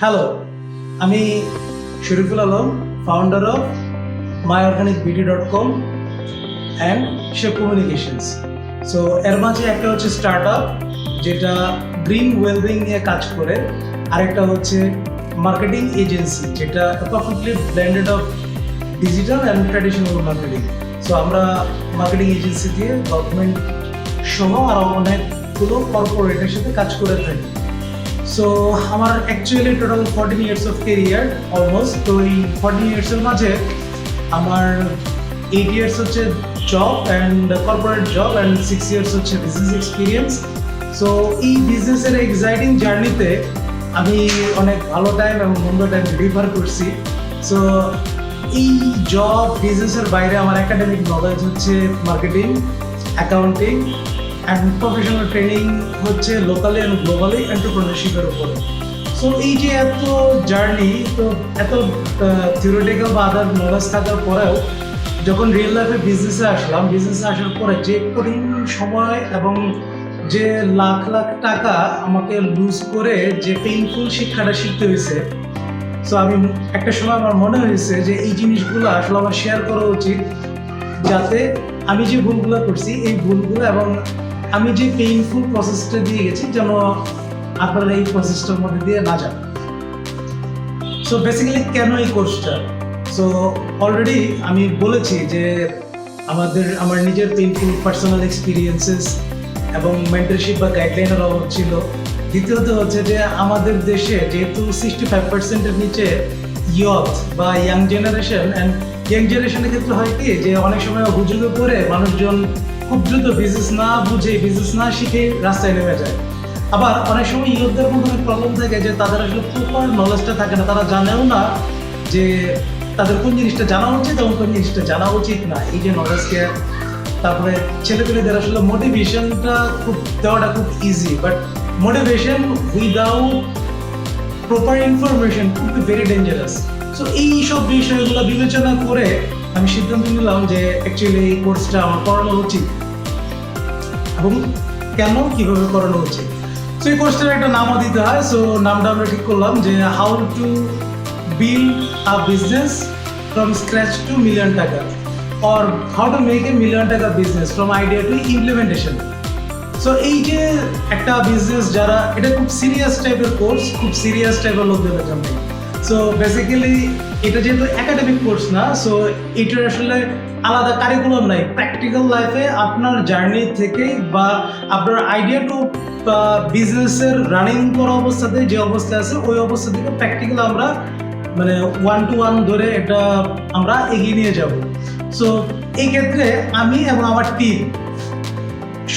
Hello, আমি Shariful, founder of myorganicbeauty.com and shape communications. So এর মাঝে একটা হচ্ছে স্টার্ট আপ যেটা গ্রিন ওয়েলবিং নিয়ে কাজ করে, আরেকটা হচ্ছে মার্কেটিং এজেন্সি যেটা perfectly blended of digital and traditional marketing. So আমরা মার্কেটিং এজেন্সি দিয়ে গভর্নমেন্ট সহ আরও অনেকগুলো কর্পোরেটের সাথে কাজ করে থাকি। সো আমার actually total 14 years of carrier almost. তো এই 14 ইয়ার্সের মাঝে আমার 8 ইয়ার্স হচ্ছে job and corporate job and 6 years হচ্ছে বিজনেস এক্সপিরিয়েন্স। সো এই বিজনেসের এক্সাইটিং জার্নিতে আমি অনেক ভালো টাইম এবং মন্দ টাইম রিফার করছি। সো এই জব বিজনেসের বাইরে আমার একাডেমিক নলেজ হচ্ছে marketing, accounting and professional training হচ্ছে লোকালি অ্যান্ড গ্লোবালি এন্টারপ্রেনারশিপের উপরে। সো এই যে এত জার্নি, তো এত থিওরিটিক্যাল বা আদার নলেজ থাকার পরেও যখন রিয়েল লাইফে বিজনেসে আসার পরে যে কঠিন সময় এবং যে লাখ লাখ টাকা আমাকে লুজ করে যে পেইনফুল শিক্ষাটা শিখতে হয়েছে, সো আমি একটা সময় আমার মনে হয়েছে যে এই জিনিসগুলো আসলে আমার শেয়ার করা উচিত, যাতে আমি যে ভুলগুলো করছি এই ভুলগুলো এবং আমি যে পেইনফুল প্রসেসটা দিয়ে গেছি যেন আপনারা এই প্রসেসটার মধ্যে দিয়ে না যান। সো বেসিক্যালি কেন এই কোর্সটা? সো অলরেডি আমি বলেছি যে আমার নিজের পেইনফুল পার্সোনাল এক্সপিরিয়েন্সেস এবং মেন্টরশিপ বা গাইডলাইনের অভাব ছিল। দ্বিতীয়ত হচ্ছে যে আমাদের দেশে যেহেতু 65%-এর নিচে ইয়থ বা ইয়াং জেনারেশন, অ্যান্ড ইয়াং জেনারেশনের ক্ষেত্রে হয় কি যে অনেক সময় হুজুগে পড়ে মানুষজন খুব দ্রুত বিজনেস না বুঝে, বিজনেস না শিখে রাস্তায় নেমে যায়। আবার অনেক সময় ইয়ুথদের মধ্যে অনেক প্রবলেম থাকে যে তাদের আসলে প্রপার নলেজটা থাকে না, তারা জানেও না যে তাদের কোন জিনিসটা জানা উচিত এবং কোন জিনিসটা জানা উচিত না। এই যে নলেজকে, তারপরে ছেলেপেলেদের আসলে মোটিভেশনটা দেওয়াটা খুব easy, but motivation without proper information could be very dangerous. So এই সব বিষয়গুলো বিবেচনা করে আমি সিদ্ধান্ত নিলাম যে অ্যাকচুয়ালি এই কোর্সটা আমার করানো উচিত এবং কেন, কিভাবে করানো উচিত। সো এই কোর্সটার একটা নামও দিতে হয়। সো নামটা আমরা ঠিক করলাম যে how to build a business from scratch to million taka, or how to make a million taka business from idea to implementation. So এই যে একটা বিজনেস, যারা এটা খুব সিরিয়াস টাইপের কোর্স, খুব সিরিয়াস টাইপের লোকদের জন্য। সো বেসিক্যালি এটা যেহেতু একাডেমিক কোর্স না, সো এটার আসলে আলাদা কারিকুলাম নাই। প্র্যাকটিক্যাল লাইফে আপনার জার্নি থেকে বা আপনার আইডিয়া টু বিজনেসের রানিং করা অবস্থাতে যে অবস্থা আছে ওই অবস্থা থেকে প্র্যাকটিক্যাল আমরা মানে 1-to-1 ধরে এটা আমরা এগিয়ে নিয়ে যাব। সো এই ক্ষেত্রে আমি এবং আমার টিম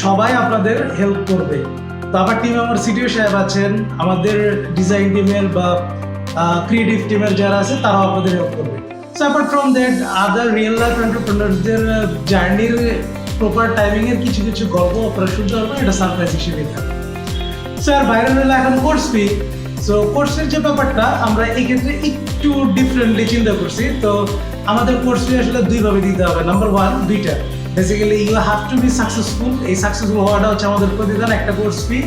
সবাই আপনাদের হেল্প করবে। তো আমার টিমে আমার সিটিও সাহেব আছেন, আমাদের ডিজাইন টিমের বা ক্রিয়েটিভ টিমের যারা আছে তারাও আপনাদের হেল্প করবে। So apart from that other real life এন্টারপ্রেনারদের জার্নির প্রপার টাইমিংয়ের কিছু কিছু গল্প আপনারা শুনতে পারবেন, এটা সারপ্রাইজ হিসেবে থাকবে। সো আর বাইরে রইলে এখন কোর্স ফি। সো কোর্সের যে ব্যাপারটা আমরা এই ক্ষেত্রে একটু ডিফারেন্টলি চিন্তা করছি। তো আমাদের কোর্স ফি আসলে দুইভাবে দিতে হবে। নাম্বার 1, দুইটা। Basically you have to be successful. এই সাকসেসফুল হওয়াটা হচ্ছে আমাদের প্রতিদান, একটা কোর্স ফি।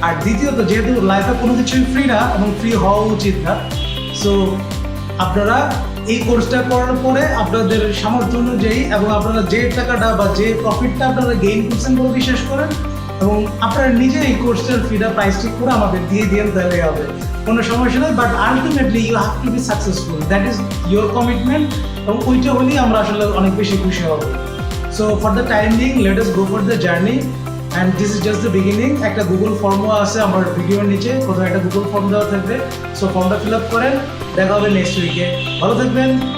আর দ্বিতীয়ত, যেহেতু লাইফে কোনো কিছুই ফ্রি না এবং ফ্রি হওয়া উচিত না, সো আপনারা এই কোর্সটা করার পরে আপনাদের সামর্থ্য অনুযায়ী এবং আপনারা যে টাকাটা বা যে প্রফিটটা আপনারা গেইন করছেন বলে বিশ্বাস করেন এবং আপনারা নিজে এই কোর্সটার ফিটা প্রাইস ঠিক করে আমাদের দিয়ে দিন, তাহলে হবে, কোনো সমস্যা নেই। But ultimately you have to be successful, that is your commitment, এবং ওইটা হলেই আমরা আসলে অনেক বেশি খুশি হব। So for the time being let us go for the journey, and this is just the beginning. একটা গুগল ফর্মও আছে আমার ভিডিওর নিচে, কোথাও একটা গুগল ফর্ম দেওয়া থাকবে। সো ফর্মটা ফিল আপ করেন, দেখা হবে নেক্সট উইকে। ভালো থাকবেন।